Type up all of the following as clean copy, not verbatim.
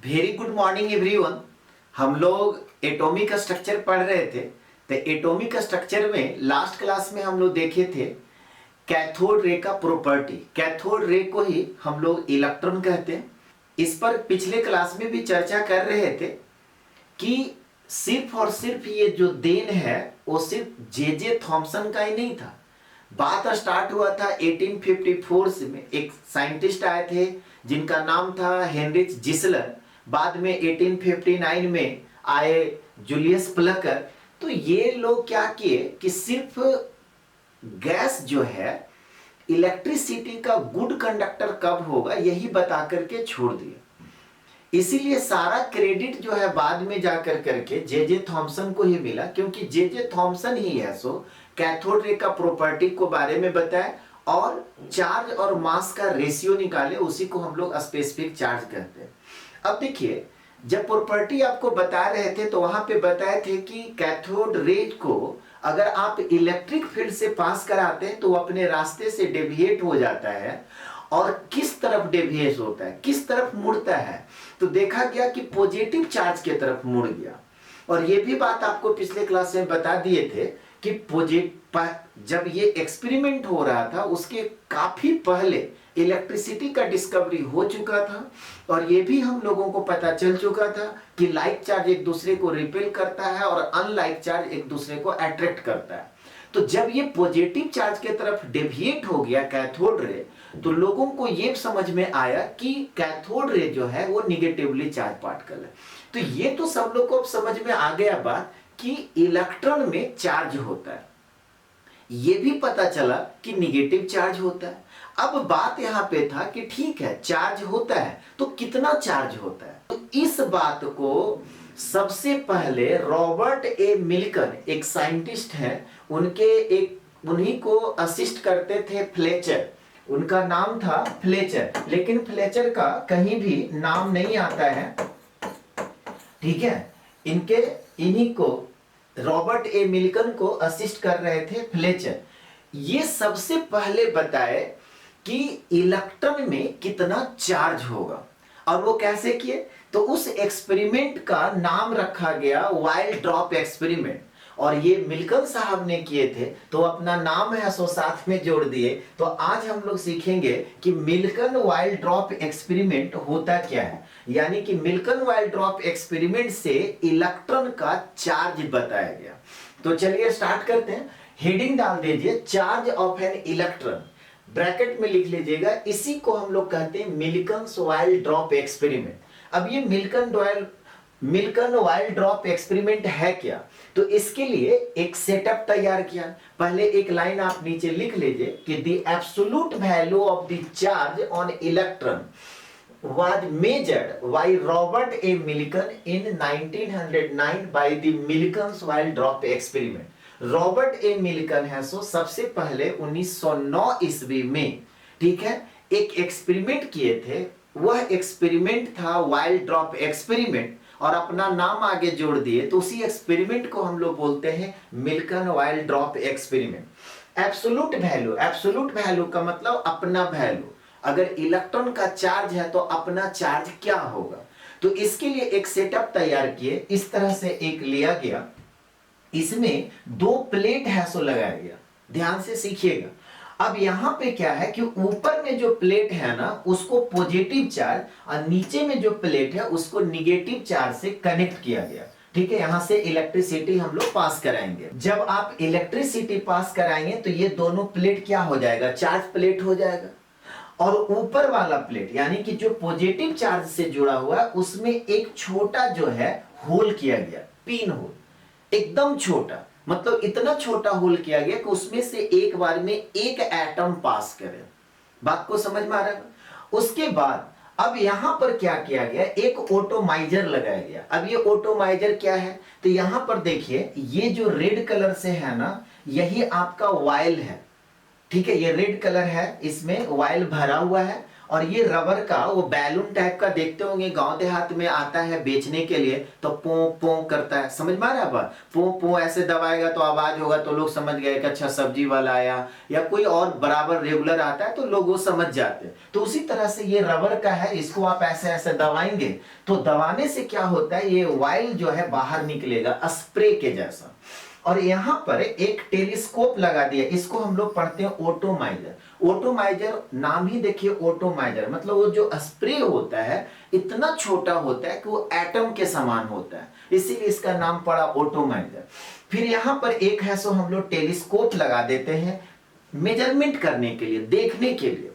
Very good morning everyone. हम लोग atomic structure पढ़ रहे थे। तो एटॉमिक स्ट्रक्चर में लास्ट क्लास में हम लोग देखे थे कैथोड रे का प्रॉपर्टी। कैथोड रे को ही हम लोग इलेक्ट्रॉन कहते हैं। इस पर पिछले क्लास में भी चर्चा कर रहे थे कि सिर्फ और सिर्फ ये जो देन है वो सिर्फ जे थॉमसन का ही नहीं था। बात स्टार्ट हुआ था 1854 में। एक साइंटिस्ट आए थे जिनका नाम था हेनरिच जिसलर। बाद में 1859 में आए जूलियस प्लकर। तो ये लोग क्या किए कि सिर्फ गैस जो है इलेक्ट्रिसिटी का गुड कंडक्टर कब होगा यही बता करके छोड़ दिया। इसीलिए सारा क्रेडिट जो है बाद में जाकर करके जे थॉमसन को ही मिला, क्योंकि जे थॉमसन ही है सो कैथोड रे का प्रॉपर्टी को बारे में बताए और चार्ज और मास का रेशियो निकाले, उसी को हम लोग स्पेसिफिक चार्ज कहते हैं। अब देखिए, जब प्रॉपर्टी आपको बता रहे थे तो वहां पे बताए थे कि कैथोड रे को अगर आप इलेक्ट्रिक फील्ड से पास कराते हैं तो अपने रास्ते से डेविएट हो जाता है। और किस तरफ डेविएट होता है, किस तरफ मुड़ता है, तो देखा गया कि पॉजिटिव चार्ज की तरफ मुड़ गया। और ये भी बात आपको पिछले क्लास में बता दिए थे कि जब ये एक्सपेरिमेंट हो रहा था उसके काफी पहले इलेक्ट्रिसिटी का डिस्कवरी हो चुका था। और ये भी हम लोगों को पता चल चुका था कि लाइक चार्ज एक दूसरे को रिपेल करता है और अनलाइक चार्ज एक दूसरे को अट्रैक्ट करता है। तो जब ये पॉजिटिव चार्ज की तरफ डेविएट हो गया कैथोड रे, तो लोगों को ये समझ में आया कि कैथोड रे जो है वो निगेटिवली चार्ज पार्टिकल है। तो ये तो सब लोग को अब समझ में आ गया बात कि इलेक्ट्रॉन में चार्ज होता है। ये भी पता चला कि निगेटिव चार्ज होता है। अब बात यहां पे था कि ठीक है चार्ज होता है तो कितना चार्ज होता है। तो इस बात को सबसे पहले रॉबर्ट ए मिल्टन एक साइंटिस्ट हैं, उन्हीं को असिस्ट करते थे फ्लेचर। उनका नाम था फ्लेचर, लेकिन फ्लेचर का कहीं भी नाम नहीं आता है, ठीक है। इन्हीं को रॉबर्ट ए मिल्टन को असिस्ट कर रहे थे फ्लेचर। ये सबसे पहले बताए कि इलेक्ट्रॉन में कितना चार्ज होगा। और वो कैसे किए, तो उस एक्सपेरिमेंट का नाम रखा गया वाइल्ड ड्रॉप एक्सपेरिमेंट। और ये मिल्टन साहब ने किए थे तो अपना नाम है सो साथ में जोड़ दिए। तो आज हम लोग सीखेंगे कि मिल्टन वाइल्ड ड्रॉप एक्सपेरिमेंट होता क्या है, यानी कि मिल्टन वाइल्ड ड्रॉप एक्सपेरिमेंट से इलेक्ट्रॉन का चार्ज बताया गया। तो चलिए स्टार्ट करते हैं। हेडिंग डाल दीजिए charge of an electron, bracket में लिख लीजिएगा। इसी को हम लोग कहते हैं मिल्टन वाइल्ड ड्रॉप एक्सपेरिमेंट। अब ये मिल्टन वाइल्ड ड्रॉप एक्सपेरिमेंट है क्या, तो इसके लिए एक सेटअप तैयार किया। पहले एक लाइन आप नीचे लिख लीजिए कि the absolute value of the charge on electron was measured by Robert A. Millikan in 1909 by the Millikan's wild drop experiment. Robert A Milton है सो सबसे पहले 1909 ईस्वी में, ठीक है, एक एक्सपेरिमेंट किए थे। वह एक्सपेरिमेंट था वाइल्ड ड्रॉप एक्सपेरिमेंट और अपना नाम आगे जोड़ दिए। तो उसी एक्सपेरिमेंट को हम लोग बोलते हैं Milton wild drop experiment. Absolute value का मतलब अपना वैल्यू। अगर इलेक्ट्रॉन का चार्ज है तो अपना चार्ज क्या होगा, तो इसके लिए एक सेटअप तैयार किए। इस तरह से एक लिया गया, इसमें दो प्लेट है सो लगाया गया। ध्यान से सीखिएगा। अब यहां पे क्या है कि ऊपर में जो प्लेट है ना उसको पॉजिटिव चार्ज और नीचे में जो प्लेट है उसको निगेटिव चार्ज से कनेक्ट किया गया, ठीक है। यहां से इलेक्ट्रिसिटी हम लोग पास कराएंगे। जब आप इलेक्ट्रिसिटी पास कराएंगे तो ये दोनों प्लेट क्या हो जाएगा, चार्ज प्लेट हो जाएगा। और ऊपर वाला प्लेट यानी कि जो पॉजिटिव चार्ज से जुड़ा हुआ है उसमें एक छोटा जो है होल किया गया, पिन होल, एकदम छोटा, मतलब इतना छोटा होल किया गया कि उसमें से एक बार में एक एटम पास करे। बात को समझ में आ रहा है। उसके बाद अब यहां पर क्या किया गया, एक ऑटोमाइजर लगाया गया। अब ये ऑटोमाइजर क्या है, तो यहां पर देखिए ये जो रेड कलर से है ना यही आपका वाइल है, ठीक है। ये रेड कलर है, इसमें वाइल भरा हुआ है और ये रबर का वो बैलून टाइप का देखते होंगे, गांव देहात में आता है बेचने के लिए, तो पो पो करता है, समझ में आ रहा है बात? पो पो ऐसे दबाएगा तो आवाज होगा, तो लोग समझ गए कि अच्छा सब्जी वाला आया, या कोई और बराबर रेगुलर आता है तो लोग वो समझ जाते हैं। तो उसी तरह से ये रबर का है, इसको आप ऐसे ऐसे दबाएंगे तो दबाने से क्या होता है, ये वाइल जो है बाहर निकलेगा स्प्रे के जैसा। और यहां पर एक टेलीस्कोप लगा दिया, इसको हम लोग पढ़ते हैं ओटोमाइजर। ओटोमाइजर नाम ही देखिए, ओटोमाइजर मतलब वो जो स्प्रे होता है इतना छोटा होता है कि वो एटम के समान होता है, इसीलिए इसका नाम पड़ा ओटोमाइजर। फिर यहां पर एक है सो हम लोग टेलीस्कोप लगा देते हैं मेजरमेंट करने के लिए, देखने के लिए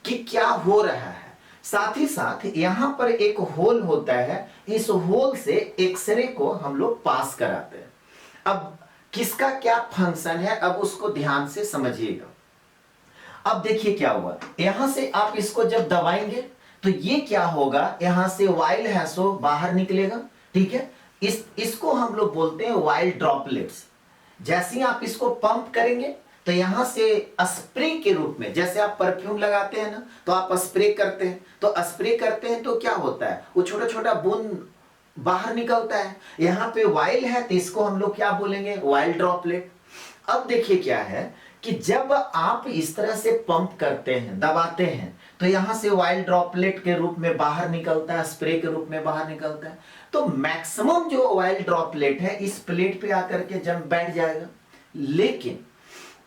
कि क्या हो रहा है। साथ ही साथ यहां पर एक होल होता है, इस होल से एक्सरे को हम लोग पास कराते हैं। अब किसका क्या फंक्शन है, अब उसको ध्यान से समझिएगा। अब देखिए क्या हुआ, यहां से आप इसको जब दबाएंगे तो ये क्या होगा, यहां से वाइल है सो बाहर निकलेगा, ठीक है। इसको हम लोग बोलते हैं वाइल ड्रॉपलेट्स। जैसे ही आप इसको पंप करेंगे तो यहां से स्प्रे के रूप में, जैसे आप परफ्यूम लगाते हैं ना तो आप स्प्रे करते हैं, तो स्प्रे करते हैं तो क्या होता है, वो छोटा छोटा बूंद बाहर निकलता है। यहां पे वाइल है तो इसको हम लोग क्या बोलेंगे, वाइल ड्रॉपलेट। अब देखिए क्या है कि जब आप इस तरह से पंप करते हैं, दबाते हैं, तो यहां से वाइल ड्रॉपलेट के रूप में बाहर निकलता है, स्प्रे के रूप में बाहर निकलता है। तो मैक्सिमम जो वाइल ड्रॉपलेट है इस प्लेट पे आकर के जब बैठ जाएगा, लेकिन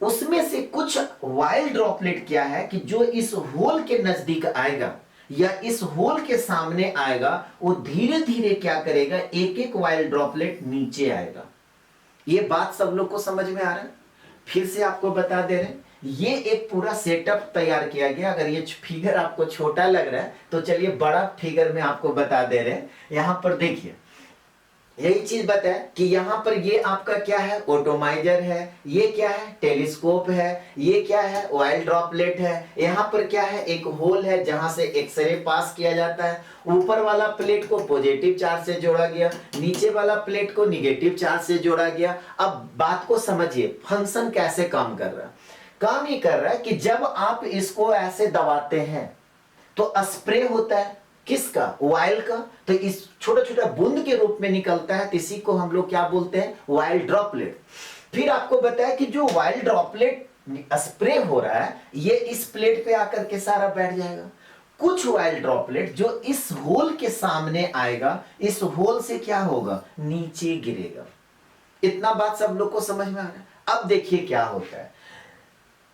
उसमें से कुछ वाइल ड्रॉपलेट क्या है कि जो इस होल के नजदीक आएगा या इस होल के सामने आएगा, वो धीरे धीरे क्या करेगा, एक एक वाइल ड्रॉपलेट नीचे आएगा। ये बात सब लोग को समझ में आ रहा है? फिर से आपको बता दे रहे हैं, ये एक पूरा सेटअप तैयार किया गया। अगर ये फिगर आपको छोटा लग रहा है तो चलिए बड़ा फिगर में आपको बता दे रहे हैं। यहां पर देखिए, यही चीज बताए कि यहां पर ये आपका क्या है, ओटोमाइजर है, ये क्या है, टेलीस्कोप है, ये क्या है, वाइल ड्रॉपलेट है, यहां पर क्या है, एक होल है जहां से एक्सरे पास किया जाता है। ऊपर वाला प्लेट को पॉजिटिव चार्ज से जोड़ा गया, नीचे वाला प्लेट को निगेटिव चार्ज से जोड़ा गया। अब बात को समझिए, फंक्शन कैसे काम कर रहा है। काम ये कर रहा है कि जब आप इसको ऐसे दबाते हैं तो स्प्रे होता है, किसका, वाइल का, तो इस छोटा छोटा बूंद के रूप में निकलता है, तो इसी को हम लोग क्या बोलते हैं, वाइल ड्रॉपलेट। फिर आपको बताया कि जो वाइल ड्रॉपलेट स्प्रे हो रहा है ये इस प्लेट पे आकर के सारा बैठ जाएगा। कुछ वाइल ड्रॉपलेट जो इस होल के सामने आएगा, इस होल से क्या होगा, नीचे गिरेगा। इतना बात सब लोग को समझ में आ रहा है? अब देखिए क्या होता है,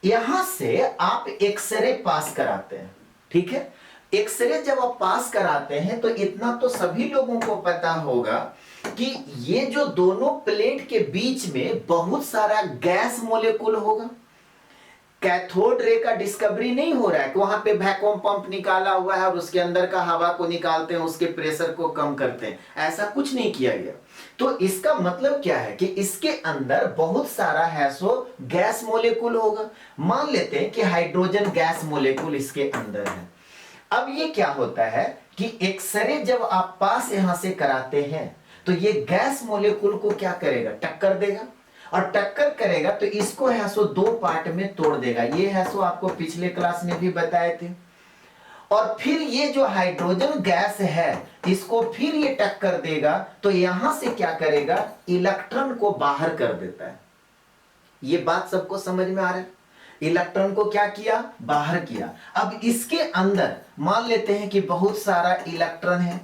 यहां से आप एक्सरे पास कराते हैं, ठीक है। एक्सरे जब आप पास कराते हैं तो इतना तो सभी लोगों को पता होगा कि ये जो दोनों प्लेट के बीच में बहुत सारा गैस मोलेकुल होगा। कैथोड रे का डिस्कवरी नहीं हो रहा है कि वहां पे वैक्यूम पंप निकाला हुआ है और उसके अंदर का हवा को निकालते हैं, उसके प्रेशर को कम करते हैं, ऐसा कुछ नहीं किया गया। तो इसका मतलब क्या है कि इसके अंदर बहुत सारा है सो गैस मोलेकुल होगा। मान लेते हैं कि हाइड्रोजन गैस मोलेकुल इसके अंदर है। अब ये क्या होता है कि एक्सरे जब आप पास यहां से कराते हैं तो ये गैस मोलेकुल को क्या करेगा, टक्कर देगा, और टक्कर करेगा तो इसको है सो दो पार्ट में तोड़ देगा। ये है सो आपको पिछले क्लास में भी बताए थे। और फिर ये जो हाइड्रोजन गैस है इसको फिर ये टक्कर देगा तो यहां से क्या करेगा, इलेक्ट्रॉन को बाहर कर देता है। ये बात सबको समझ में आ रहा है? इलेक्ट्रॉन को क्या किया, बाहर किया। अब इसके अंदर मान लेते हैं कि बहुत सारा इलेक्ट्रॉन है,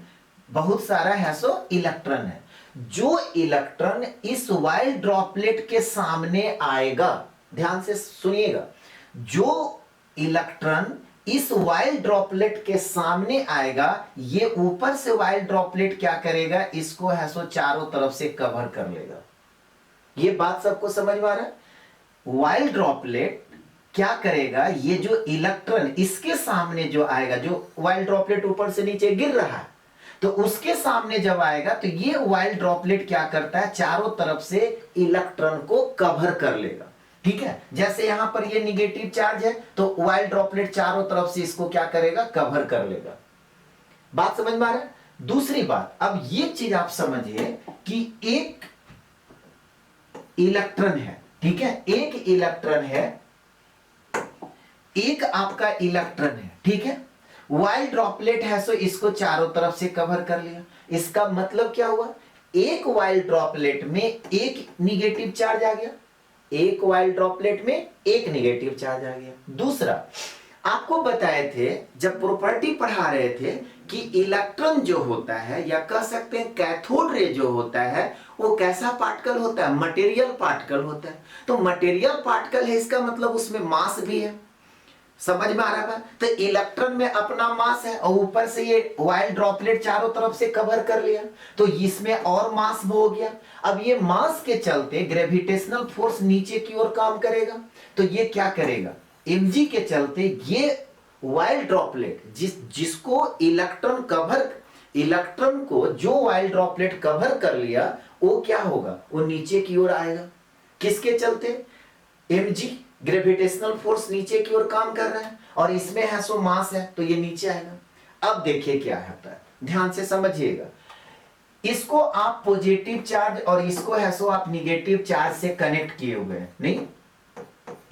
बहुत सारा है सो इलेक्ट्रॉन है। जो इलेक्ट्रॉन इस वाइल ड्रॉपलेट के सामने आएगा, ध्यान से सुनिएगा, जो इलेक्ट्रॉन इस वाइल ड्रॉपलेट के सामने आएगा, ये ऊपर से वाइल ड्रॉपलेट क्या करेगा, इसको है सो चारों तरफ से कवर कर लेगा। ये बात सबको समझ में आ रहा है? वाइल ड्रॉपलेट क्या करेगा, ये जो इलेक्ट्रॉन इसके सामने जो आएगा, जो वाइल ड्रॉपलेट ऊपर से नीचे गिर रहा है, तो उसके सामने जब आएगा तो ये वाइल ड्रॉपलेट क्या करता है, चारों तरफ से इलेक्ट्रॉन को कवर कर लेगा, ठीक है। जैसे यहां पर ये निगेटिव चार्ज है तो वाइल ड्रॉपलेट चारों तरफ से इसको क्या करेगा, कवर कर लेगा। बात समझ में आ रहा है? दूसरी बात, अब ये चीज आप समझिए कि एक इलेक्ट्रॉन है, ठीक है, एक इलेक्ट्रॉन है, एक आपका इलेक्ट्रॉन है, ठीक है। वाइल ड्रॉपलेट है सो इसको चारों तरफ से कवर कर लिया। इसका मतलब क्या हुआ, एक वाइल ड्रॉपलेट में एक निगेटिव चार्ज आ गया, एक वाइल ड्रॉपलेट में एक निगेटिव चार्ज आ गया। दूसरा, आपको बताए थे जब प्रॉपर्टी पढ़ा रहे थे कि इलेक्ट्रॉन जो होता है, या कह सकते हैं कैथोड रे जो होता है, वो कैसा पार्टिकल होता है, मटेरियल पार्टिकल होता है। तो मटेरियल पार्टिकल है, इसका मतलब उसमें मास भी है। समझ में आ रहा है? तो इलेक्ट्रॉन में अपना मास है और ऊपर से ये वाइल ड्रॉपलेट चारों तरफ से कवर कर लिया, तो इसमें और मास हो गया। अब ये मास के चलते ग्रेविटेशनल फोर्स नीचे की ओर काम करेगा, तो ये क्या करेगा, mg के चलते ये वाइल ड्रॉपलेट जिसको इलेक्ट्रॉन को जो वाइल ड्रॉपलेट कवर कर लिया, वो क्या होगा, वो नीचे की ओर आएगा। किसके चलते, mg ग्रेविटेशनल फोर्स नीचे की ओर काम कर रहा है, और इसमें है सो मास है, तो ये नीचे आएगा। अब देखिए क्या होता है, ध्यान से समझिएगा। इसको आप पॉजिटिव चार्ज और इसको है सो आप निगेटिव चार्ज से कनेक्ट किए हुए हैं, नहीं,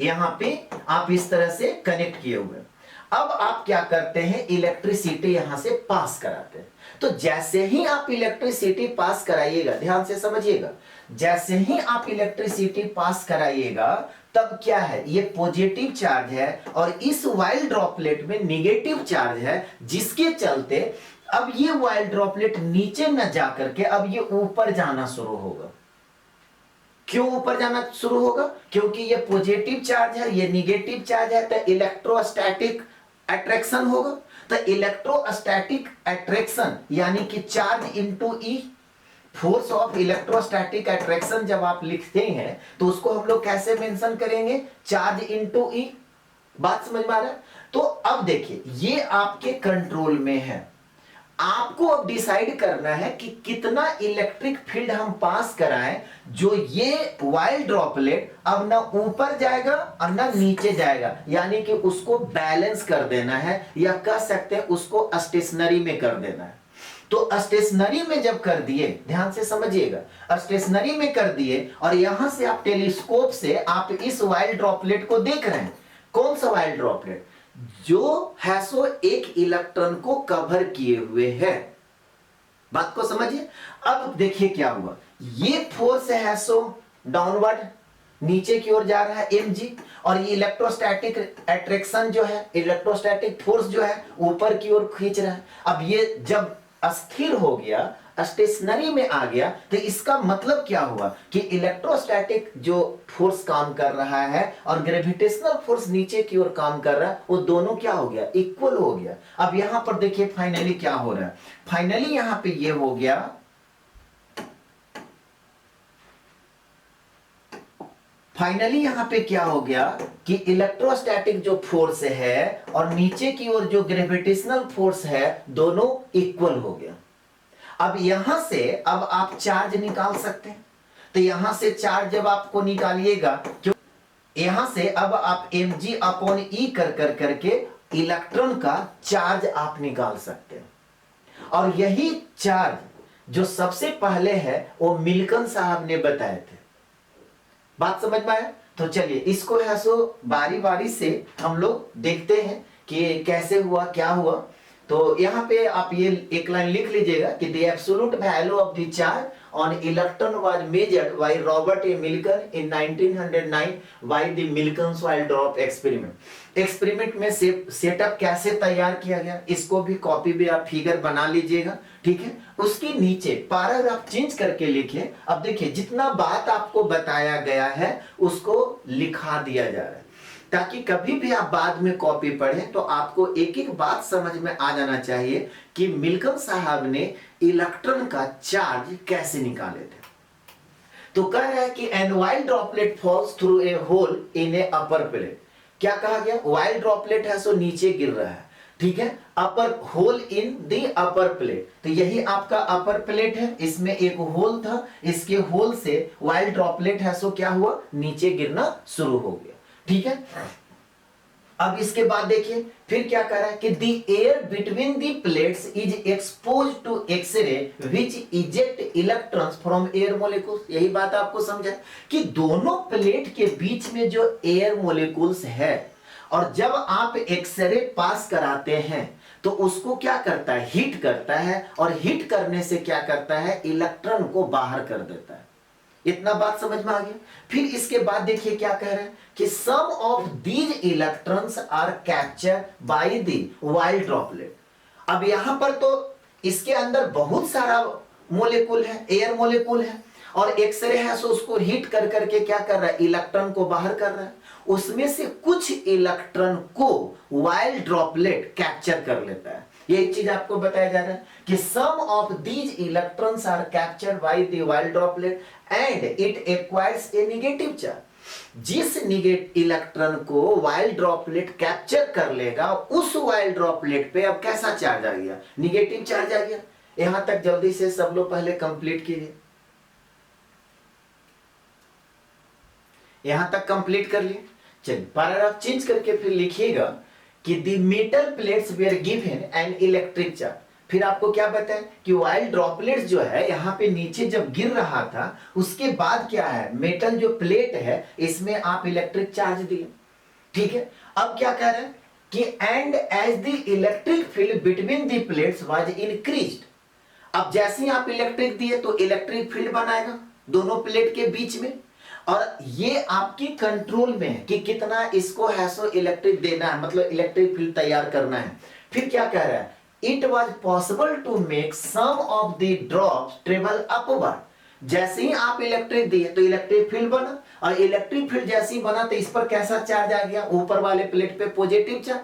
यहां पे आप इस तरह से कनेक्ट किए हुए हैं। अब आप क्या करते हैं, इलेक्ट्रिसिटी यहां से पास कराते हैं। तो जैसे ही आप इलेक्ट्रिसिटी पास कराइएगा, ध्यान से समझिएगा, जैसे ही आप इलेक्ट्रिसिटी पास कराइएगा, तब क्या है, ये पॉजिटिव चार्ज है और इस वाइल ड्रॉपलेट में निगेटिव चार्ज है, जिसके चलते अब ये वाइल ड्रॉपलेट नीचे न जाकर के अब ये ऊपर जाना शुरू होगा। क्यों ऊपर जाना शुरू होगा, क्योंकि ये पॉजिटिव चार्ज है, ये निगेटिव चार्ज है, तो इलेक्ट्रोस्टैटिक अट्रैक्शन होगा। तो इलेक्ट्रोस्टैटिक अट्रैक्शन यानी कि charge into E, force of electrostatic attraction जब आप लिखते हैं तो उसको हम लोग कैसे मेंशन करेंगे, चार्ज इनटू ई। बात समझ में आ रहा है? तो अब देखिए, ये आपके कंट्रोल में है। आपको अब डिसाइड करना है कि कितना इलेक्ट्रिक फील्ड हम पास कराएं, जो ये वाइल ड्रॉपलेट अब ना ऊपर जाएगा और ना नीचे जाएगा, यानी कि उसको बैलेंस कर देना है, या कह सकते हैं उसको स्टेशनरी में कर देना है। तो स्टेशनरी में जब कर दिए, ध्यान से समझिएगा, स्टेशनरी में कर दिए और यहां से आप टेलीस्कोप से आप इस वाइल ड्रॉपलेट को देख रहे हैं। कौन सा वाइल ड्रॉपलेट, जो है सो एक इलेक्ट्रॉन को कवर किए हुए है। बात को समझिए। अब देखिए क्या हुआ, ये फोर्स है सो डाउनवर्ड, नीचे की ओर जा रहा है mg, और ये इलेक्ट्रोस्टैटिक अट्रैक्शन जो है, इलेक्ट्रोस्टैटिक फोर्स जो है ऊपर की ओर खींच रहा है। अब ये जब अस्थिर हो गया, स्टेशनरी में आ गया, तो इसका मतलब क्या हुआ कि इलेक्ट्रोस्टैटिक जो फोर्स काम कर रहा है और ग्रेविटेशनल फोर्स नीचे की ओर काम कर रहा है, वो दोनों क्या हो गया, इक्वल हो गया। अब यहां पर देखिए फाइनली क्या हो रहा है, फाइनली यहां पे ये हो गया, फाइनली यहां पे क्या हो गया कि इलेक्ट्रोस्टैटिक जो फोर्स है और नीचे की ओर जो ग्रेविटेशनल फोर्स है, दोनों इक्वल हो गया। अब यहां से अब आप चार्ज निकाल सकते हैं। तो यहां से चार्ज जब आपको निकालिएगा, क्यों, यहां से अब आप mg अपॉन ई कर करके इलेक्ट्रॉन का चार्ज आप निकाल सकते हैं। और यही चार्ज जो सबसे पहले है वो मिल्कन साहब ने बताए थे। बात समझ में आया? तो चलिए इसको है सो बारी बारी से हम लोग देखते हैं कि कैसे हुआ, क्या हुआ। तो यहाँ पे आप ये एक लाइन लिख लीजिएगा कि the absolute value of the charge on electron was measured by Robert A Millikan in 1909 by the Millikan's oil drop experiment. Experiment में सेटअप कैसे तैयार किया गया, इसको भी कॉपी भी आप फिगर बना लीजिएगा, ठीक है। उसके नीचे पैराग्राफ चेंज करके लिखिए। अब देखिए जितना बात आपको बताया गया है उसको लिखा दिया जा रहा है, ताकि कभी भी आप बाद में कॉपी पढ़ें तो आपको एक एक बात समझ में आ जाना चाहिए कि मिल्कन साहब ने इलेक्ट्रॉन का चार्ज कैसे निकाले थे। तो कह रहा है कि and while droplet falls through a hole in a upper plate. क्या कहा गया, वाइल ड्रॉपलेट है सो नीचे गिर रहा है, ठीक है, upper hole in the upper plate. तो यही आपका अपर प्लेट है, इसमें एक होल था, इसके होल से वाइल ड्रॉपलेट है सो क्या हुआ, नीचे गिरना शुरू हो गया, ठीक है। अब इसके बाद देखिए फिर क्या कर रहा है कि the air between the plates is expose to x-ray which eject electrons from air molecules. यही बात आपको समझा कि दोनों प्लेट के बीच में जो एयर मॉलिक्यूल्स है, और जब आप एक्सरे पास कराते हैं तो उसको क्या करता है, हीट करता है, और हीट करने से क्या करता है, इलेक्ट्रॉन को बाहर कर देता है। इतना बात समझ में आ गया। फिर इसके बाद देखिए क्या कह रहे हैं कि some of these electrons are capture by the oil droplet. अब यहां पर तो इसके अंदर बहुत सारा मोलेकुल है, एयर मोलेकुल है, और एक्सरे है, सो उसको हीट कर करके क्या कर रहा है, इलेक्ट्रॉन को बाहर कर रहा है। उसमें से कुछ इलेक्ट्रॉन को वाइल्ड ड्रॉपलेट कैप्चर कर लेता है। ये एक चीज आपको बताया जा रहा है कि some of these electrons are captured by the oil droplet and it acquires a negative charge. जिस इलेक्ट्रॉन को वाइल्ड ड्रॉपलेट कैप्चर कर लेगा, उस वाइल्ड ड्रॉपलेट पे अब कैसा चार्ज आ गया, निगेटिव चार्ज आ गया। यहां तक जल्दी से सब लोग पहले कंप्लीट कीजिए, यहां तक कंप्लीट कर लिए। चलिए पैराग्राफ चेंज करके फिर लिखिएगा कि the metal plates were given an electric charge. फिर आपको क्या बताएं कि वाइल्ड ड्रॉपलेट्स जो है यहाँ पे नीचे जब गिर रहा था, उसके बाद क्या है, मेटल जो प्लेट है इसमें आप इलेक्ट्रिक चार्ज दिए। ठीक है, अब क्या कह रहे हैं कि and as the electric field between the plates was increased. अब जैसे ही आप इलेक्ट्रिक दिए तो इलेक्ट्रिक फील्ड बनाएगा दोनों प्लेट के बीच में, और ये आपकी कंट्रोल में है कि कितना इसको है सो इलेक्ट्रिक देना है, मतलब इलेक्ट्रिक फील्ड तैयार करना है। फिर क्या कह रहा है, it was possible to make some of the drops travel upward. जैसे ही आप इलेक्ट्रिक दिए तो इलेक्ट्रिक फील्ड बना, और इलेक्ट्रिक फील्ड जैसे ही बना तो इस पर कैसा चार्ज आ गया, ऊपर वाले प्लेट पे पॉजिटिव चार्ज,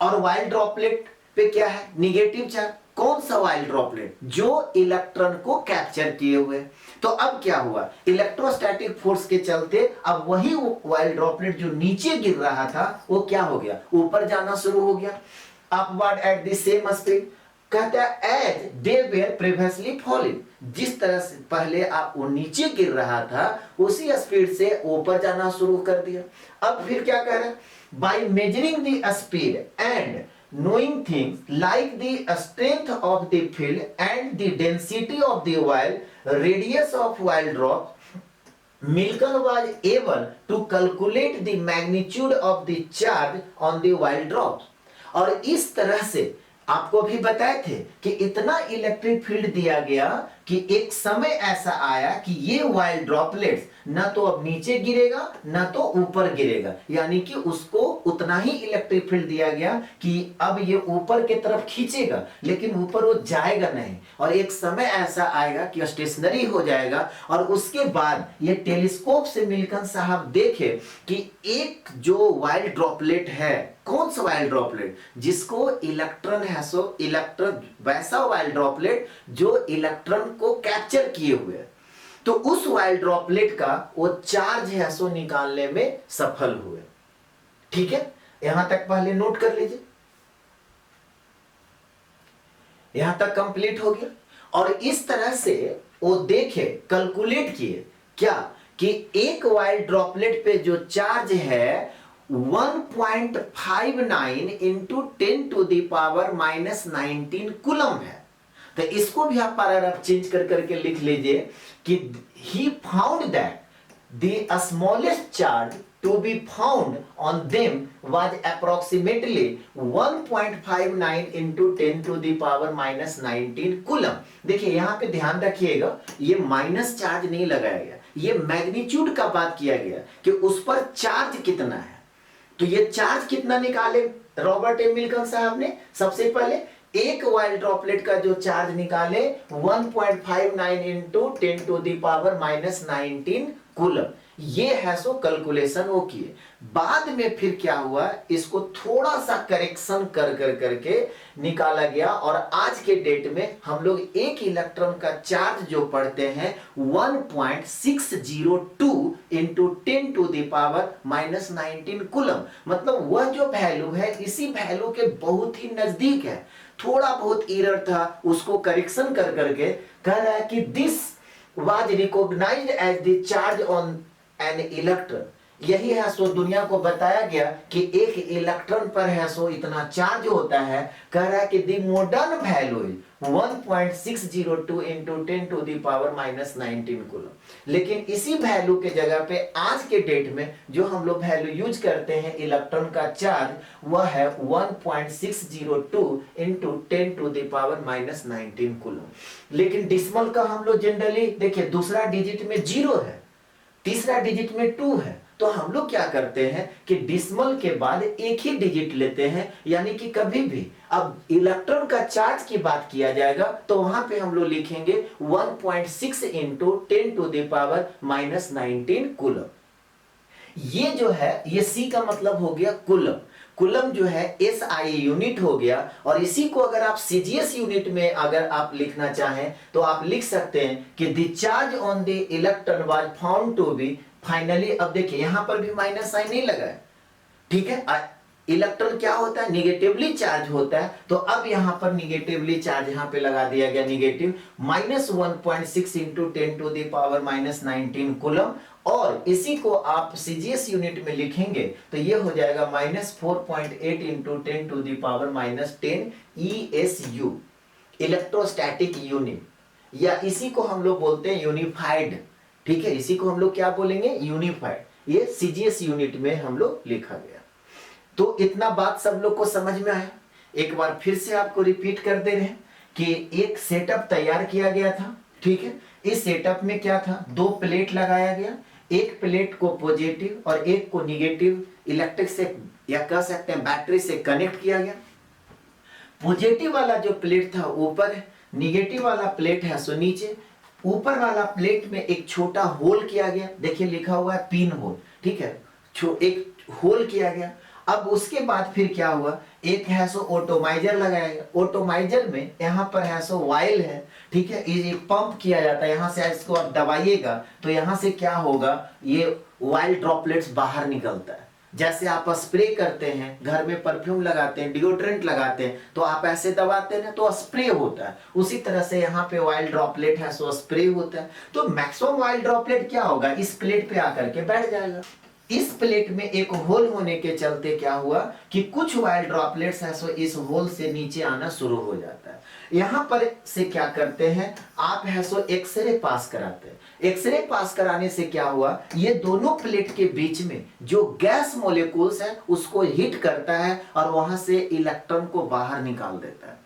और वाइल्ड ड्रॉपलेट पे क्या है, निगेटिव चार्ज। कौन सा वाइल्ड ड्रॉपलेट, जो इलेक्ट्रॉन को कैप्चर किए हुए। तो अब क्या हुआ, इलेक्ट्रोस्टैटिक फोर्स के चलते अब वही वाइल्ड ड्रॉपलेट जो नीचे गिर रहा था वो क्या हो गया, ऊपर जाना शुरू हो गया, upward at the same speed. कहता है as they were previously falling, जिस तरह से पहले आप वो नीचे गिर रहा था उसी स्पीड से ऊपर जाना शुरू कर दिया। अब फिर क्या कह रहा है, by measuring the speed and knowing things like the strength of the field and the density of the wild radius of wild drop, Milken was able to calculate the magnitude of the charge on the wild drops। और इस तरह से आपको भी बताए थे कि इतना इलेक्ट्रिक फील्ड दिया गया कि एक समय ऐसा आया कि ये वाइल्ड ड्रॉपलेट्स ना तो अब नीचे गिरेगा ना तो ऊपर गिरेगा, यानी कि उसको उतना ही इलेक्ट्रिक फील्ड दिया गया कि अब ये ऊपर की तरफ खींचेगा लेकिन ऊपर वो जाएगा नहीं, और एक समय ऐसा आएगा कि स्टेशनरी हो जाएगा। और उसके बाद ये टेलीस्कोप से मिल्कन साहब देखे कि एक जो वाइल्ड ड्रॉपलेट है, कौन सा वाइल्ड ड्रॉपलेट, जिसको इलेक्ट्रॉन है सो इलेक्ट्रॉन, वैसा वाइल्ड ड्रॉपलेट जो इलेक्ट्रॉन को कैप्चर किए हुए, तो उस वाइल्ड ड्रॉपलेट का वो चार्ज है सो निकालने में सफल हुए। ठीक है, यहां तक पहले नोट कर लीजिए, यहां तक कंप्लीट हो गया। और इस तरह से वो देखे, कैलकुलेट किए क्या कि एक वाइल्ड ड्रॉपलेट पे जो चार्ज है 1.59 इंटू 10⁻⁻19 कूलम है। तो इसको भी आप पैराग्राफ चेंज कर करके लिख लीजिए कि he found that the smallest charge to be found on them was approximately 1.59 into 10⁻⁻19 coulomb. देखिए यहां पे ध्यान रखिएगा, ये माइनस चार्ज नहीं लगाया गया, ये मैग्नीट्यूड का बात किया गया कि उस पर चार्ज कितना है। तो ये चार्ज कितना निकाले रॉबर्ट ए मिल्कन साहब ने, सबसे पहले एक वाइल्ड ड्रॉपलेट का जो चार्ज निकाले 1.59 इंटू 10⁻⁻19 कूलम, ये है सो कैलकुलेशन वो किए। बाद में फिर क्या हुआ, इसको थोड़ा सा करेक्शन कर करके निकाला गया, और आज के डेट में हम लोग एक इलेक्ट्रॉन का चार्ज जो पढ़ते हैं 1.602 इंटू 10⁻⁻19 कूलम, मतलब वह जो वैल्यू है इसी वैल्यू के बहुत ही नजदीक है। थोड़ा बहुत एरर था, उसको करेक्शन कर करके कह रहा है कि this was recognised as the charge on an electron. यही है सो दुनिया को बताया गया कि एक इलेक्ट्रॉन पर है सो इतना चार्ज होता है। कह रहा है कि the modern value 1.602 into 10 to the power -19 coulomb. लेकिन इसी वैल्यू के जगह पे आज के डेट में जो हम लोग वैल्यू यूज करते हैं इलेक्ट्रॉन का चार्ज वह है 1.602 into 10 to the power -19 coulomb. लेकिन डिसिमल का हम लोग जनरली देखिए दूसरा डिजिट में 0 है, तीसरा डिजिट में 2 है, तो हम लोग क्या करते हैं कि डिसिमल के बाद एक ही डिजिट लेते हैं। यानी कि कभी भी अब इलेक्ट्रॉन का चार्ज की बात किया जाएगा तो वहां पे हम लोग लिखेंगे 1.6 into 10 to the power -19 coulomb. ये जो है ये सी का मतलब हो गया कूलम। कूलम जो है एसआई यूनिट हो गया। और इसी को अगर आप सीजीएस यूनिट में अगर आप लिखना चाहें तो आप लिख सकते हैं कि the charge on the electron was found to be finally. अब देखिए यहां पर भी माइनस साइन नहीं लगा है, ठीक है। इलेक्ट्रॉन क्या होता है, निगेटिवली चार्ज होता है। तो अब यहां पर निगेटिवली चार्ज यहां पे लगा दिया गया negative -1.6 into 10 to the power -19 coulomb. और इसी को आप सीजीएस यूनिट में लिखेंगे तो ये हो जाएगा -4.8 into 10 to the power -10 ESU, electrostatic unit, या इसी को हम लोग बोलते हैं यूनिफाइड। ठीक है, इसी को हम लोग क्या बोलेंगे, यूनिफाइड। ये सीजीएस यूनिट में हम लोग लिखा गया। तो इतना बात सब लोग को समझ में आया। एक बार फिर से आपको रिपीट कर दे रहे हैं कि एक सेटअप तैयार किया गया था, ठीक है। इस सेटअप में क्या था, दो प्लेट लगाया गया, एक प्लेट को पॉजिटिव और एक को निगेटिव इलेक्ट्रिक से या कह सकते हैं बैटरी से कनेक्ट किया गया। पॉजिटिव वाला जो प्लेट था ऊपर है, निगेटिव वाला प्लेट है सो नीचे। ऊपर वाला प्लेट में एक छोटा होल किया गया, देखिए लिखा हुआ है पिन होल, ठीक है, एक होल किया गया। अब उसके बाद फिर क्या हुआ, एक है सो ऑटोमाइजर लगाया गया। ऑटोमाइजर में यहाँ पर है सो वाइल है, ठीक है, ये पंप किया जाता है। यहाँ से इसको आप दबाइएगा तो यहाँ से क्या होगा, ये वाइल ड्रॉपलेट्स बाहर निकलता है। जैसे आप स्प्रे करते हैं, घर में परफ्यूम लगाते हैं, डिओड्रेंट लगाते हैं, तो आप ऐसे दबाते हैं तो स्प्रे होता है। उसी तरह से यहाँ पे वाइल ड्रॉपलेट है सो स्प्रे होता है। तो मैक्सिमम वाइल ड्रॉपलेट क्या होगा, इस प्लेट पे आकर के बैठ जाएगा। इस प्लेट में एक होल होने के चलते क्या हुआ कि कुछ वाइल ड्रॉपलेट्स है सो इस होल से नीचे आना शुरू हो जाता है। यहां पर से क्या करते हैं आप है सो एक्सरे पास कराते हैं। एक्सरे पास कराने से क्या हुआ, ये दोनों प्लेट के बीच में जो गैस मॉलिक्यूल्स है उसको हिट करता है और वहां से इलेक्ट्रॉन को बाहर निकाल देता है।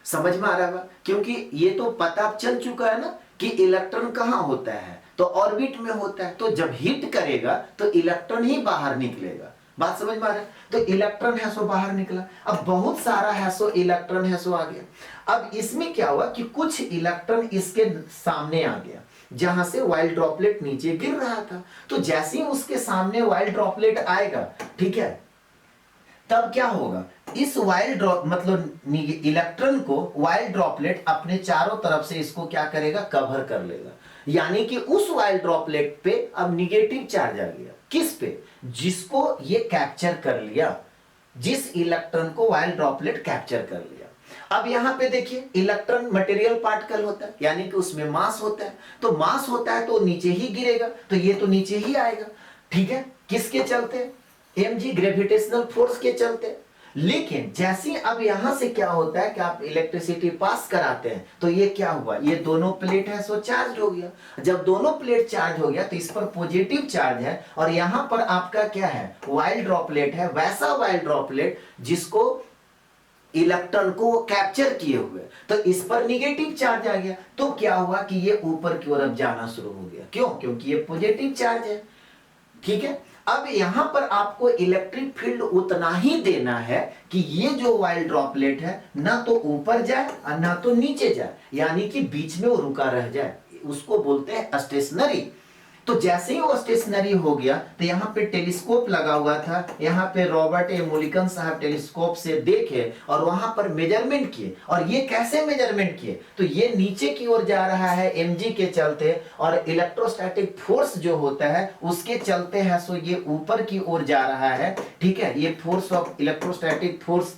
समझ में आ रहा है, क्योंकि ये तो पता चल चुका है ना कि इलेक्ट्रॉन कहां होता है, तो ऑर्बिट में होता है। तो जब हिट करेगा तो इलेक्ट्रॉन ही बाहर निकलेगा। बात समझ में आ रहा है, तो इलेक्ट्रॉन है सो बाहर निकला। अब बहुत सारा है सो इलेक्ट्रॉन है सो आ गया। अब इसमें क्या हुआ कि कुछ इलेक्ट्रॉन इसके सामने आ गया जहां से वाइल ड्रॉपलेट नीचे गिर रहा था। तो जैसे ही उसके सामने वाइल ड्रॉपलेट आएगा, ठीक है, तब क्या होगा, इस वाइल ड्रॉप मतलब इलेक्ट्रॉन को वाइल ड्रॉपलेट अपने चारों तरफ से इसको क्या करेगा, कवर कर लेगा। यानी कि उस वाइल ड्रॉपलेट पे अब निगेटिव चार्ज आ गया। किस पे, जिसको ये कैप्चर कर लिया, जिस इलेक्ट्रॉन को वाइल ड्रॉपलेट कैप्चर कर लिया। अब यहां पे देखिए इलेक्ट्रॉन मटेरियल पार्टिकल होता है, यानी कि उसमें मास होता है। तो मास होता है तो नीचे ही गिरेगा, तो ये तो नीचे ही आएगा, ठीक है। किसके चलते, mg ग्रेविटेशनल फोर्स के चलते। लेकिन जैसे अब यहां से क्या होता है कि आप इलेक्ट्रिसिटी पास कराते हैं तो ये क्या हुआ, ये दोनों प्लेट है सो चार्ज हो गया। जब दोनों प्लेट चार्ज हो गया तो इस पर पॉजिटिव चार्ज है और यहां पर आपका क्या है, वाइल ड्रॉपलेट है, वैसा वाइल ड्रॉपलेट जिसको इलेक्ट्रॉन को कैप्चर किए हुए, तो इस पर निगेटिव चार्ज आ गया। तो क्या हुआ कि ये ऊपर की ओर अब जाना शुरू हो गया। क्यों, क्योंकि ये पॉजिटिव चार्ज है, ठीक है। अब यहां पर आपको इलेक्ट्रिक फील्ड उतना ही देना है कि ये जो वाइल ड्रॉपलेट है ना तो ऊपर जाए और ना तो नीचे जाए, यानी कि बीच में वो रुका रह जाए। उसको बोलते हैं स्टेशनरी। तो जैसे ही वो स्टेशनरी हो गया तो यहाँ पे टेलीस्कोप लगा हुआ था। यहाँ पे रॉबर्ट ए मुलिकन साहब टेलीस्कोप से देखे और वहां पर मेजरमेंट किए। और ये कैसे मेजरमेंट किए, तो ये नीचे की ओर जा रहा है mg के चलते, और इलेक्ट्रोस्टैटिक फोर्स जो होता है उसके चलते है सो ये ऊपर की ओर जा रहा है, ठीक है। ये force of electrostatic force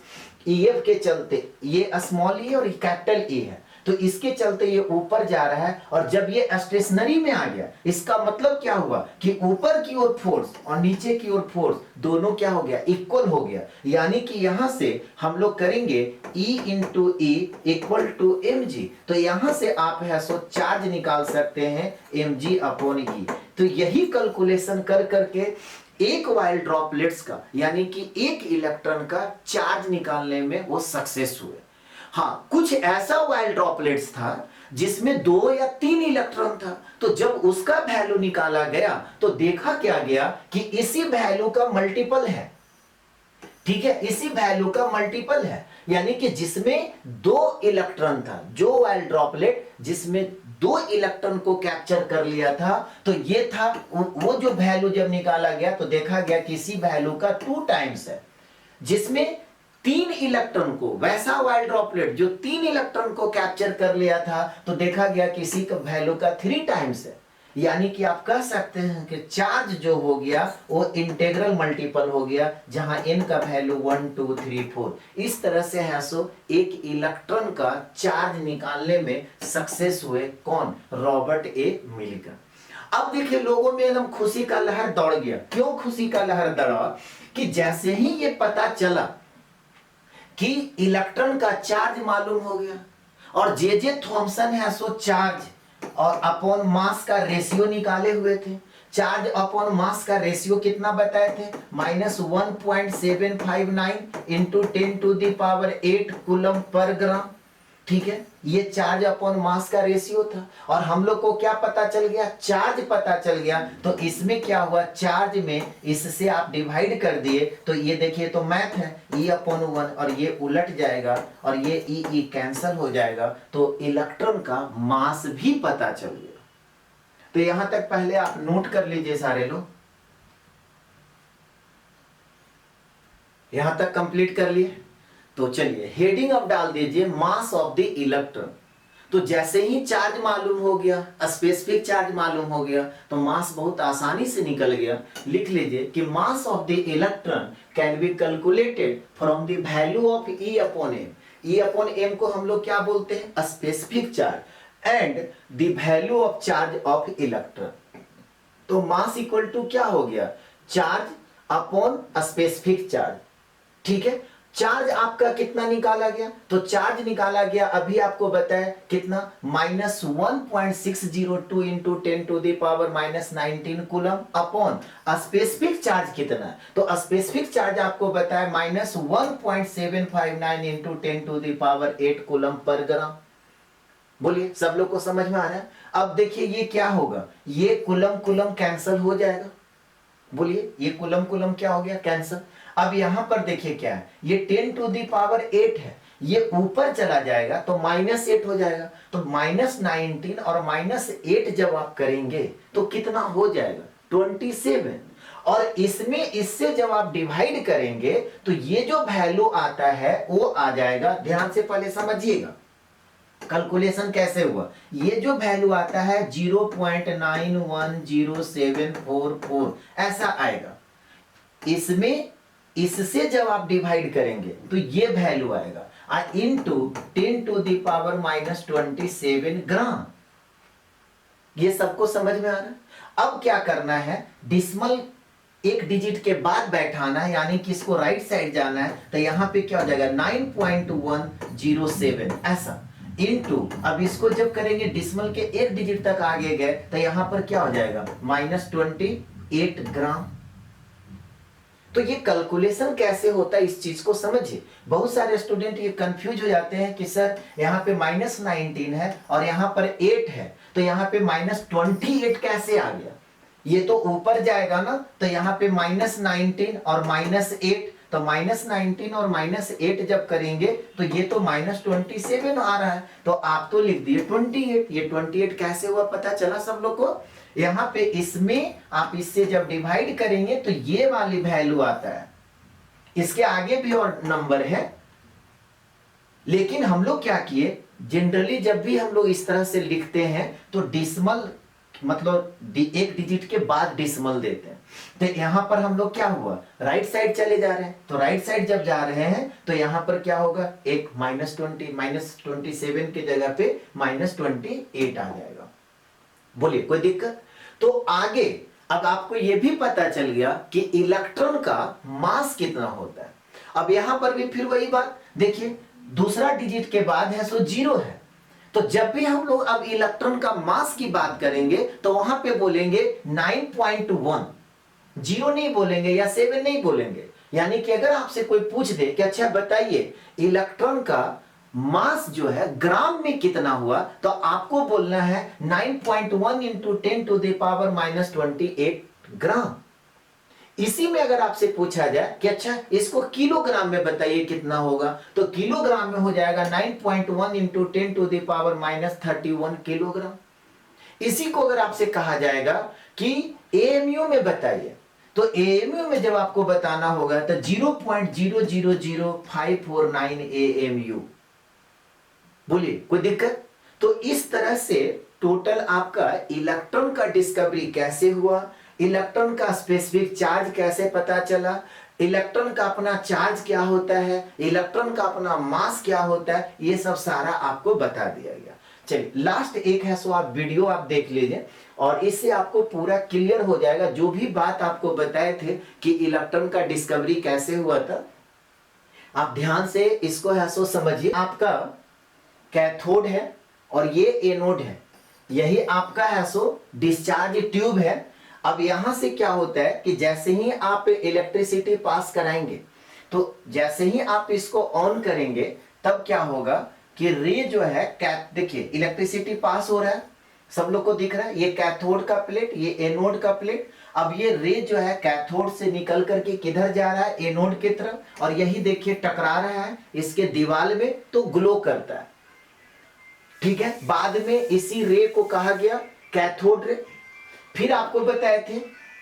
EF के चलते, ये स्मॉल e और कैपिटल E है। तो इसके चलते ये ऊपर जा रहा है, और जब ये स्टेशनरी में आ गया इसका मतलब क्या हुआ कि ऊपर की ओर फोर्स और नीचे की ओर फोर्स दोनों क्या हो गया, इक्वल हो गया। यानी कि यहां से हम लोग करेंगे E into e equal to m g. तो यहां से आप है सो चार्ज निकाल सकते हैं mg अपॉन ई। तो यही कैलकुलेशन कर करके एक वाइल ड्रॉपलेट्स का यानी कि एक इलेक्ट्रॉन का चार्ज निकालने में वो सक्सेस हुए। हाँ, कुछ ऐसा वाइल ड्रॉपलेट्स था जिसमें 2 या 3 इलेक्ट्रॉन था, तो जब उसका वैल्यू निकाला गया तो देखा क्या गया कि इसी वैल्यू का मल्टीपल है। ठीक है, इसी वैल्यू का मल्टीपल है, यानी कि जिसमें 2 इलेक्ट्रॉन था, जो वाइल ड्रॉपलेट जिसमें 2 इलेक्ट्रॉन को कैप्चर कर लिया था, तो ये था वो जो वैल्यू जब निकाला गया तो देखा गया कि इसी वैल्यू का 2 टाइम्स है। जिसमें 3 इलेक्ट्रॉन को, वैसा वाइल ड्रॉपलेट जो 3 इलेक्ट्रॉन को कैप्चर कर लिया था, तो देखा गया कि इसी का वैल्यू का 3 टाइम्स है। यानी कि आप कह सकते हैं कि चार्ज जो हो गया वो इंटीग्रल मल्टीपल हो गया, जहां n का वैल्यू 1 2 3 4। इस तरह से है सो एक इलेक्ट्रॉन का चार्ज निकालने में सक्सेस हुए कौन, रॉबर्ट ए मिलिगन। अब देखिए लोगों में एकदम खुशी का लहर दौड़ गया। क्यों खुशी का लहर दौड़ा कि जैसे ही ये पता चला कि इलेक्ट्रॉन का चार्ज मालूम हो गया और जे थॉमसन है सो चार्ज और अपॉन मास का रेशियो निकाले हुए थे। चार्ज अपॉन मास का रेशियो कितना बताए थे, -1.759 इंटू 10⁸ कूलम पर ग्राम। ठीक है, ये चार्ज अपॉन मास का रेशियो था। और हम लोग को क्या पता चल गया, चार्ज पता चल गया। तो इसमें क्या हुआ, चार्ज में इससे आप डिवाइड कर दिए तो ये देखिए तो मैथ है E अपॉन 1 और ये उलट जाएगा और ये E कैंसल हो जाएगा, तो इलेक्ट्रॉन का मास भी पता चल गया। तो यहां तक पहले आप नोट कर लीजिए सारे लोग, यहां तक कंप्लीट कर लिए। तो चलिए हेडिंग अब डाल दीजिए मास ऑफ द इलेक्ट्रॉन। तो जैसे ही चार्ज मालूम हो गया, स्पेसिफिक चार्ज मालूम हो गया, तो मास बहुत आसानी से निकल गया। लिख लीजिए कि mass of the electron can be calculated from the value of E upon m। E upon m को हम लोग क्या बोलते हैं, specific charge, and the value of charge of electron. तो मास इक्वल टू क्या हो गया, चार्ज अपॉन स्पेसिफिक चार्ज। ठीक है, चार्ज आपका कितना निकाला गया, तो चार्ज निकाला गया अभी आपको बताया कितना, -1.602 into 10⁻⁻19 coulomb upon specific charge कितना, तो स्पेसिफिक चार्ज आपको बताया -1.759 इंटू 10⁸ कूलम पर ग्राम। बोलिए सब लोग को समझ में आ रहा है। अब देखिए ये क्या होगा, ये कूलम कूलम कैंसल हो जाएगा। बोलिए ये कूलम कूलम क्या हो गया, कैंसल। अब यहां पर देखिए क्या है, ये 10⁸ है, ये ऊपर चला जाएगा तो -8 हो जाएगा। तो -19 और -8 जब आप करेंगे तो कितना हो जाएगा, 27। और इसमें इससे जब आप डिवाइड करेंगे तो ये जो वैल्यू आता है वो आ जाएगा। ध्यान से पहले समझिएगा कैलकुलेशन कैसे हुआ। ये जो वैल्यू आता है 0.910744 ऐसा आएगा। इसमें इससे जब आप डिवाइड करेंगे तो ये वैल्यू आएगा इंटू 10⁻⁻27 ग्राम। ये सबको समझ में आ रहा है। अब क्या करना है, डिसिमल एक डिजिट के बाद बैठाना है, यानी कि इसको राइट साइड जाना है। तो यहां पे क्या हो जाएगा 9.107 ऐसा इंटू, अब इसको जब करेंगे डिसिमल के एक डिजिट तक आगे गए तो यहां पर क्या हो जाएगा -28 ग्राम। तो ये कैलकुलेशन कैसे होता है इस चीज को समझिए। बहुत सारे स्टूडेंट ये कंफ्यूज हो जाते हैं कि सर यहाँ पे -19 है और यहाँ पर 8 है, तो यहाँ पे -28 कैसे आ गया। ये तो ऊपर जाएगा ना, तो यहाँ पे -19 और -8, तो -19 और -8 जब करेंगे तो ये तो -27 आ रहा है। तो आप तो लिख दिए 28। ये 28 कैसे हुआ पता चला सब लोग को। यहां पे इसमें आप इससे जब डिवाइड करेंगे तो ये वाली वैल्यू आता है। इसके आगे भी और नंबर है, लेकिन हम लोग क्या किए, जनरली जब भी हम लोग इस तरह से लिखते हैं तो डिसिमल मतलब एक डिजिट के बाद डिसिमल देते हैं। तो यहां पर हम लोग क्या हुआ, राइट साइड चले जा रहे हैं, तो राइट साइड जब जा रहे हैं तो यहां पर क्या होगा, एक -27 के जगह पे -28 आ जाएगा। बोलिए कोई दिक्कत? तो आगे अब आपको यह भी पता चल गया कि इलेक्ट्रॉन का मास कितना होता है। अब यहां पर भी फिर वही बात देखिए, दूसरा डिजिट के बाद है सो 0 है, तो जब भी हम लोग अब इलेक्ट्रॉन का मास की बात करेंगे तो वहां पे बोलेंगे 9.1, 0 नहीं बोलेंगे या 7 नहीं बोलेंगे। यानी कि अगर आपसे कोई पूछ दे कि अच्छा बताइए इलेक्ट्रॉन का मास जो है ग्राम में कितना हुआ, तो आपको बोलना है 9.1 इंटू 10⁻⁻28 ग्राम। इसी में अगर आपसे पूछा जाए कि अच्छा इसको किलोग्राम में बताइए कितना होगा, तो किलोग्राम में हो जाएगा 9.1 इंटू 10⁻31 किलोग्राम। इसी को अगर आपसे कहा जाएगा कि एएमयू में बताइए, तो एएमयू में जब आपको बताना होगा तो 0.000549 एएमयू। बोलिए कोई दिक्कत? तो इस तरह से टोटल आपका इलेक्ट्रॉन का डिस्कवरी कैसे हुआ, इलेक्ट्रॉन का स्पेसिफिक चार्ज कैसे पता चला, इलेक्ट्रॉन का अपना चार्ज क्या होता है, इलेक्ट्रॉन का अपना मास क्या होता है, ये सब सारा आपको बता दिया गया। चलिए लास्ट एक है सो आप वीडियो आप देख लीजिए और इससे आपको पूरा क्लियर हो जाएगा। जो भी बात आपको बताए थे कि इलेक्ट्रॉन का डिस्कवरी कैसे हुआ था, आप ध्यान से इसको है सो समझिए। आपका कैथोड है और ये एनोड है, यही आपका है सो डिस्चार्ज ट्यूब है। अब यहां से क्या होता है कि जैसे ही आप इलेक्ट्रिसिटी पास कराएंगे, तो जैसे ही आप इसको ऑन करेंगे तब क्या होगा कि रे जो है, देखिए इलेक्ट्रिसिटी पास हो रहा है, सब लोग को दिख रहा है, ये कैथोड का प्लेट, ये एनोड का प्लेट। अब ये रे जो है कैथोड से निकल करके किधर जा रहा है, एनोड की तरफ, और यही देखिए टकरा रहा है इसके दीवार में, तो ग्लो करता है। ठीक है, बाद में इसी रे को कहा गया कैथोड रे। फिर आपको बताए थे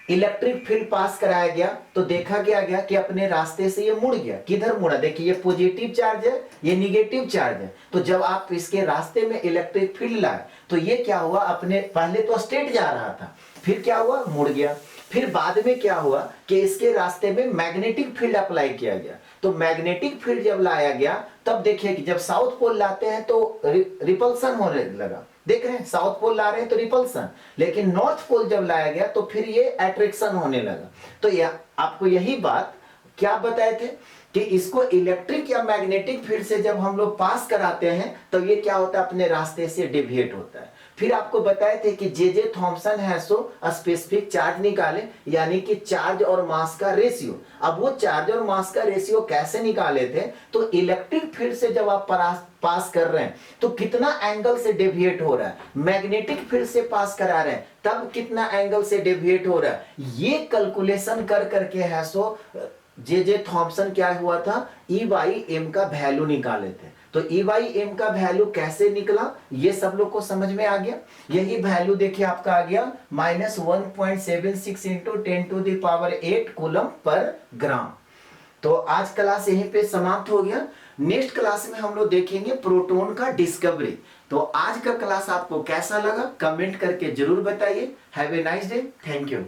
इलेक्ट्रिक फील्ड पास कराया गया तो देखा गया कि अपने रास्ते से ये मुड़ गया। किधर मुड़ा, देखिए ये पॉजिटिव चार्ज है, ये निगेटिव चार्ज है, तो जब आप इसके रास्ते में इलेक्ट्रिक फील्ड लाए तो ये क्या हुआ, अपने पहले तो स्ट्रेट जा रहा था, फिर क्या हुआ, मुड़ गया। फिर बाद में क्या हुआ कि इसके रास्ते में मैग्नेटिक फील्ड अप्लाई किया गया, तो मैग्नेटिक फील्ड जब लाया गया तब देखिए कि जब साउथ पोल लाते हैं तो रिपल्सन होने लगा। देख रहे हैं, साउथ पोल ला रहे हैं तो रिपल्सन, लेकिन नॉर्थ पोल जब लाया गया तो फिर ये अट्रैक्शन होने लगा। तो आपको यही बात क्या बताए थे कि इसको इलेक्ट्रिक या मैग्नेटिक फील्ड से जब हम लोग पास कराते हैं तो ये क्या होता है, अपने रास्ते से डिविएट होता है। फिर आपको बताए थे कि जे थॉमसन है सो स्पेसिफिक चार्ज निकाले, यानी कि चार्ज और मास का रेशियो। अब वो चार्ज और मास का रेशियो कैसे निकाले थे, तो इलेक्ट्रिक फील्ड से जब आप पास कर रहे हैं तो कितना एंगल से डेविएट हो रहा है, मैग्नेटिक फील्ड से पास करा रहे हैं तब कितना एंगल से डेविएट हो रहा है, ये कैलकुलेशन कर करके है सो जे थॉमसन क्या हुआ था, E/m का वैल्यू निकाले थे। तो E/m का वैल्यू कैसे निकला, ये सब लोग को समझ में आ गया। यही वैल्यू देखिए आपका आ गया -1.76 इंटू 10⁸ कूलम पर ग्राम। तो आज क्लास यहीं पे समाप्त हो गया। नेक्स्ट क्लास में हम लोग देखेंगे प्रोटॉन का डिस्कवरी। तो आज का क्लास आपको कैसा लगा कमेंट करके जरूर बताइए। Have a nice day, thank you.